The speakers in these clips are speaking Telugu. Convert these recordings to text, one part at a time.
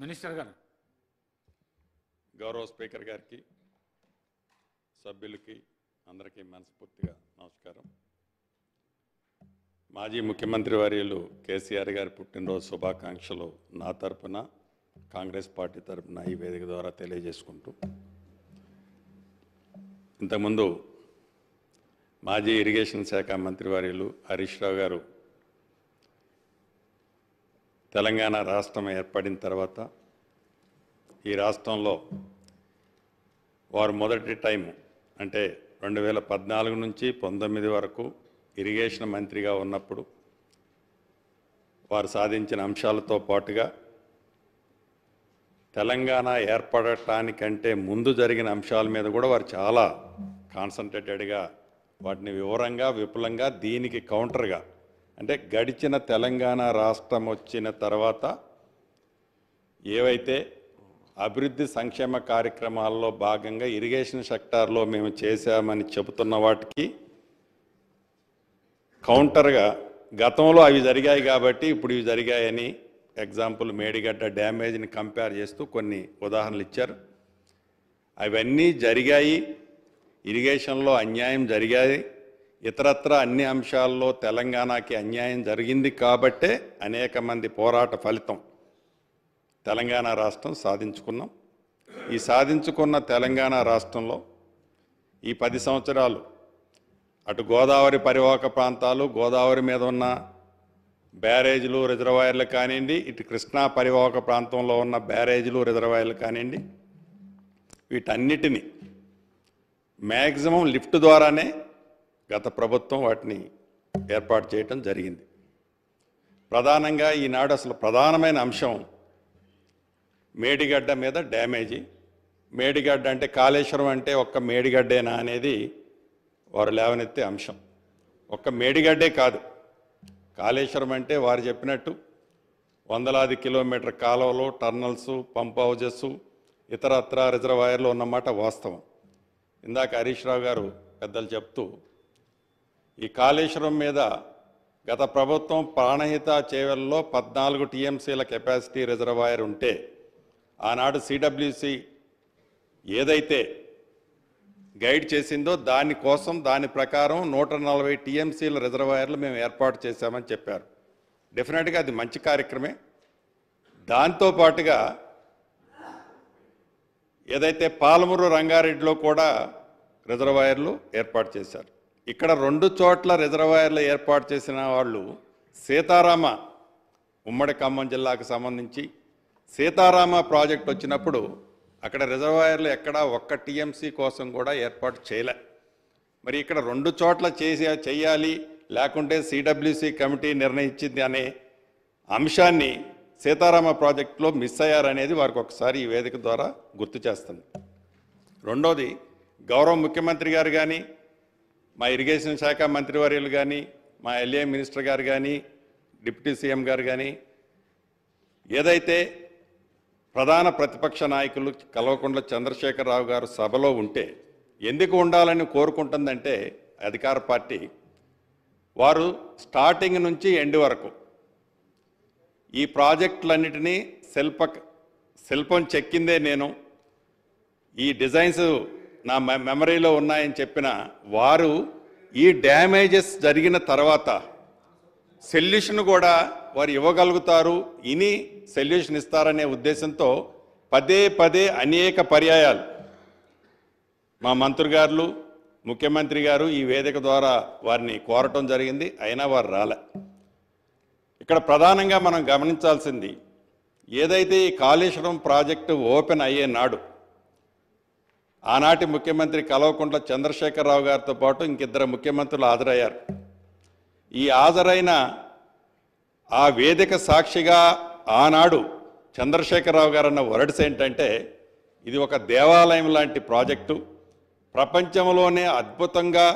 మినిస్టర్ గారు. గౌరవ స్పీకర్ గారికి, సభ్యులకి అందరికీ మనస్ఫూర్తిగా నమస్కారం. మాజీ ముఖ్యమంత్రి వర్యులు కేసీఆర్ గారి పుట్టినరోజు శుభాకాంక్షలు నా తరపున, కాంగ్రెస్ పార్టీ తరపున ఈ వేదిక ద్వారా తెలియజేసుకుంటూ, ఇంతకుముందు మాజీ ఇరిగేషన్ శాఖ మంత్రి వర్యులు హరీష్ రావు గారు తెలంగాణ రాష్ట్రం ఏర్పడిన తర్వాత ఈ రాష్ట్రంలో వారు మొదటి టైం అంటే 2014 నుంచి 19 వరకు ఇరిగేషన్ మంత్రిగా ఉన్నప్పుడు వారు సాధించిన అంశాలతో పాటుగా తెలంగాణ ఏర్పడటానికంటే ముందు జరిగిన అంశాల మీద కూడా వారు చాలా కాన్సన్ట్రేటెడ్గా వాటిని వివరంగా విపులంగా దీనికి కౌంటర్గా అంటే గడిచిన తెలంగాణ రాష్ట్రం వచ్చిన తర్వాత ఏవైతే అభివృద్ధి సంక్షేమ కార్యక్రమాల్లో భాగంగా ఇరిగేషన్ సెక్టార్లో మేము చేశామని చెబుతున్న వాటికి కౌంటర్గా గతంలో అవి జరిగాయి కాబట్టి ఇప్పుడు ఇవి జరిగాయని ఎగ్జాంపుల్ మేడిగడ్డ డ్యామేజ్ని కంపేర్ చేస్తూ కొన్ని ఉదాహరణలు ఇచ్చారు. అవన్నీ జరిగాయి, ఇరిగేషన్లో అన్యాయం జరిగాయి, ఇతరత్ర అన్ని అంశాల్లో తెలంగాణకి అన్యాయం జరిగింది కాబట్టే అనేక మంది పోరాట ఫలితం తెలంగాణ రాష్ట్రం సాధించుకున్నాం. ఈ సాధించుకున్న తెలంగాణ రాష్ట్రంలో ఈ 10 సంవత్సరాలు అటు గోదావరి పరివాహక ప్రాంతాలు, గోదావరి మీద ఉన్న బ్యారేజీలు రిజర్వాయర్లు కానివ్వండి, ఇటు కృష్ణా పరివాహక ప్రాంతంలో ఉన్న బ్యారేజీలు రిజర్వాయర్లు కానివ్వండి, వీటన్నిటినీ మ్యాక్సిమం లిఫ్ట్ ద్వారానే గత ప్రభుత్వం వాటిని ఏర్పాటు చేయటం జరిగింది. ప్రధానంగా ఈనాడు అసలు ప్రధానమైన అంశం మేడిగడ్డ మీద డ్యామేజీ. మేడిగడ్డ అంటే కాళేశ్వరం అంటే ఒక్క మేడిగడ్డేనా అనేది వారు లేవనెత్తే అంశం. ఒక్క మేడిగడ్డే కాదు, కాళేశ్వరం అంటే వారు చెప్పినట్టు వందలాది కిలోమీటర్ కాలువలు, టర్నల్స్, పంప్ హౌజెస్, ఇతరత్ర రిజర్వాయర్లు ఉన్నమాట వాస్తవం. ఇందాక హరీష్ రావు గారు పెద్దలు చెప్తూ ఈ కాళేశ్వరం మీద గత ప్రభుత్వం ప్రాణహిత చేవెల్లో 14 టీఎంసీల కెపాసిటీ రిజర్వాయర్ ఉంటే ఆనాడు సిడబ్ల్యూసి ఏదైతే గైడ్ చేసిందో దానికోసం దాని ప్రకారం 140 టీఎంసీల రిజర్వాయర్లు మేము ఏర్పాటు చేశామని చెప్పారు. డెఫినెట్గా అది మంచి కార్యక్రమే. దాంతోపాటుగా ఏదైతే పాలమూరు రంగారెడ్డిలో కూడా రిజర్వాయర్లు ఏర్పాటు చేశారు. ఇక్కడ 2 చోట్ల రిజర్వాయర్లు ఏర్పాటు చేసిన వాళ్ళు సీతారామ ఉమ్మడి ఖమ్మం జిల్లాకు సంబంధించి సీతారామ ప్రాజెక్ట్ వచ్చినప్పుడు అక్కడ రిజర్వాయర్లు ఎక్కడా 1 టీఎంసీ కోసం కూడా ఏర్పాటు చేయలే. మరి ఇక్కడ 2 చోట్ల చేయాలి, లేకుంటే సిడబ్ల్యూసి కమిటీ నిర్ణయించింది అనే అంశాన్ని సీతారామ ప్రాజెక్టులో మిస్ అయ్యారనేది వారికి ఒకసారి ఈ వేదిక ద్వారా గుర్తు చేస్తుంది. రెండోది, గౌరవ ముఖ్యమంత్రి గారు కానీ, మా ఇరిగేషన్ శాఖ మంత్రివర్యులు కానీ, మా ఎల్ఏ మినిస్టర్ గారు కానీ, డిప్యూటీ సీఎం గారు కానీ ఏదైతే ప్రధాన ప్రతిపక్ష నాయకులు కల్వకుంట్ల చంద్రశేఖరరావు గారు సభలో ఉంటే ఎందుకు ఉండాలని కోరుకుంటుందంటే అధికార పార్టీ వారు స్టార్టింగ్ నుంచి ఎండ్ వరకు ఈ ప్రాజెక్టులన్నిటినీ శిల్పం చెక్కిందే నేను, ఈ డిజైన్స్ నా మెమరీలో ఉన్నాయని చెప్పిన వారు ఈ డ్యామేజెస్ జరిగిన తర్వాత సొల్యూషన్ కూడా వారు ఇవ్వగలుగుతారు, ఇని సొల్యూషన్ ఇస్తారనే ఉద్దేశంతో పదే పదే అనేక పర్యాయాలు మా మంత్రి గారు, ముఖ్యమంత్రి గారు ఈ వేదిక ద్వారా వారిని కోరటం జరిగింది. అయినా వారు రాలే. ఇక్కడ ప్రధానంగా మనం గమనించాల్సింది ఏదైతే ఈ కాళేశ్వరం ప్రాజెక్టు ఓపెన్ అయ్యే నాడు ఆనాటి ముఖ్యమంత్రి కల్వకుంట్ల చంద్రశేఖరరావు గారితో పాటు ఇంకిద్దరు ముఖ్యమంత్రులు హాజరయ్యారు. ఈ హాజరైన ఆ వేదిక సాక్షిగా ఆనాడు చంద్రశేఖరరావు గారు అన్న వర్డ్స్ ఏంటంటే ఇది ఒక దేవాలయం లాంటి ప్రాజెక్టు, ప్రపంచంలోనే అద్భుతంగా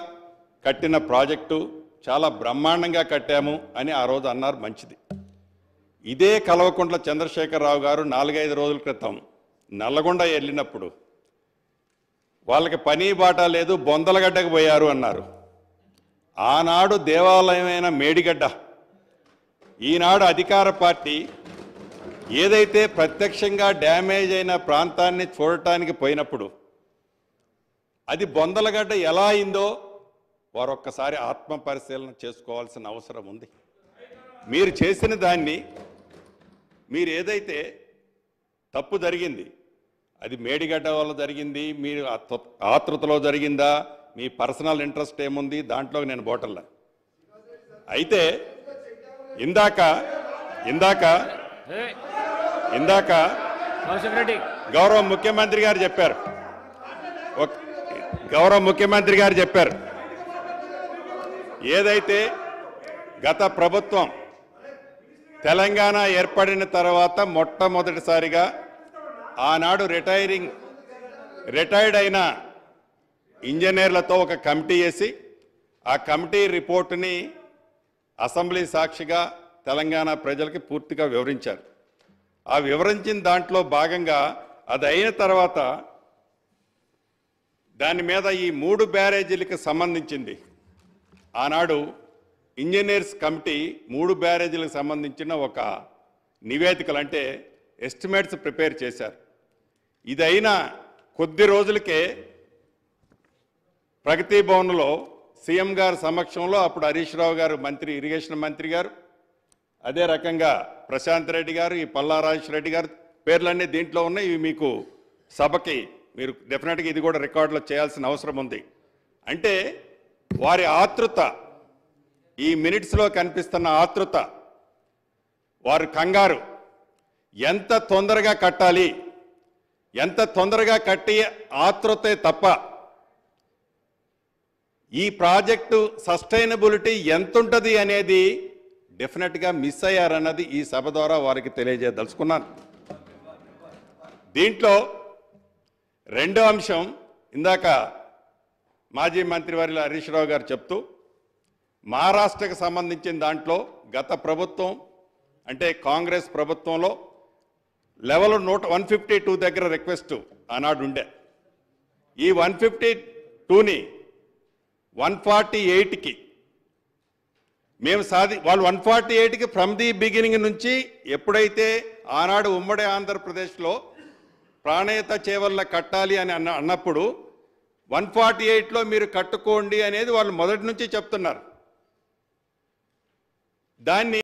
కట్టిన ప్రాజెక్టు, చాలా బ్రహ్మాండంగా కట్టాము అని ఆ రోజు అన్నారు. మంచిది. ఇదే కల్వకుంట్ల చంద్రశేఖరరావు గారు 4-5 రోజుల క్రితం నల్లగొండ వెళ్ళినప్పుడు వాళ్ళకి పని బాట లేదు, బొందలగడ్డకు పోయారు అన్నారు. ఆనాడు దేవాలయమైన మేడిగడ్డ ఈనాడు అధికార పార్టీ ఏదైతే ప్రత్యక్షంగా డ్యామేజ్ అయిన ప్రాంతాన్ని చూడటానికి పోయినప్పుడు అది బొందలగడ్డ ఎలా అయిందో వారు ఒక్కసారి ఆత్మ పరిశీలన చేసుకోవాల్సిన అవసరం ఉంది. మీరు చేసిన దాన్ని, మీరు ఏదైతే తప్పు జరిగింది అది మేడిగడ్డ వల్ల జరిగింది, మీరు ఆతృతలో జరిగిందా, మీ పర్సనల్ ఇంట్రెస్ట్ ఏముంది దాంట్లో నేను బోటల్లా. అయితే ఇందాక గౌరవ ముఖ్యమంత్రి గారు చెప్పారు ఏదైతే గత ప్రభుత్వం తెలంగాణ ఏర్పడిన తర్వాత మొట్టమొదటిసారిగా ఆనాడు రిటైర్డ్ అయిన ఇంజనీర్లతో ఒక కమిటీ వేసి ఆ కమిటీ రిపోర్టుని అసెంబ్లీ సాక్షిగా తెలంగాణ ప్రజలకి పూర్తిగా వివరించారు. ఆ వివరించిన దాంట్లో భాగంగా అది అయిన తర్వాత దాని మీద ఈ 3 బ్యారేజీలకు సంబంధించింది ఆనాడు ఇంజనీర్స్ కమిటీ 3 బ్యారేజీలకు సంబంధించిన ఒక నివేదికలు అంటే ఎస్టిమేట్స్ ప్రిపేర్ చేశారు. ఇది అయిన కొద్ది రోజులకే ప్రగతి భవన్లో సీఎం గారి సమక్షంలో అప్పుడు హరీష్ రావు గారు మంత్రి, ఇరిగేషన్ మంత్రి గారు, అదే రకంగా ప్రశాంత్ రెడ్డి గారు, ఈ పల్లా రాజేశ్వర రెడ్డి గారు పేర్లన్నీ దీంట్లో ఉన్నాయి. ఇవి మీకు సభకి మీరు డెఫినెట్గా ఇది కూడా రికార్డులో చేయాల్సిన అవసరం ఉంది. అంటే వారి ఆతృత, ఈ మినిట్స్లో కనిపిస్తున్న ఆతృత, వారి కంగారు, ఎంత తొందరగా కట్టాలి, ఎంత తొందరగా కట్టి ఆతృతే తప్ప ఈ ప్రాజెక్టు సస్టైనబిలిటీ ఎంతుంటుంది అనేది డెఫినెట్గా మిస్ అయ్యారన్నది ఈ సభ ద్వారా వారికి తెలియజేయదలుచుకున్నాను. దీంట్లో రెండో అంశం, ఇందాక మాజీ మంత్రివర్యులు హరీష్ రావు గారు చెప్తూ మహారాష్ట్రకు సంబంధించిన దాంట్లో గత ప్రభుత్వం అంటే కాంగ్రెస్ ప్రభుత్వంలో లెవెల్ 152 దగ్గర రిక్వెస్ట్ ఆనాడు ఉండే. ఈ 152ని 148కి మేము వాళ్ళు 148కి ఫ్రమ్ ది బిగినింగ్ నుంచి ఎప్పుడైతే ఆనాడు ఉమ్మడి ఆంధ్రప్రదేశ్లో ప్రాణేత చేవల్ల కట్టాలి అని అన్నప్పుడు 148లో మీరు కట్టుకోండి అనేది వాళ్ళు మొదటి నుంచి చెప్తున్నారు. దాన్ని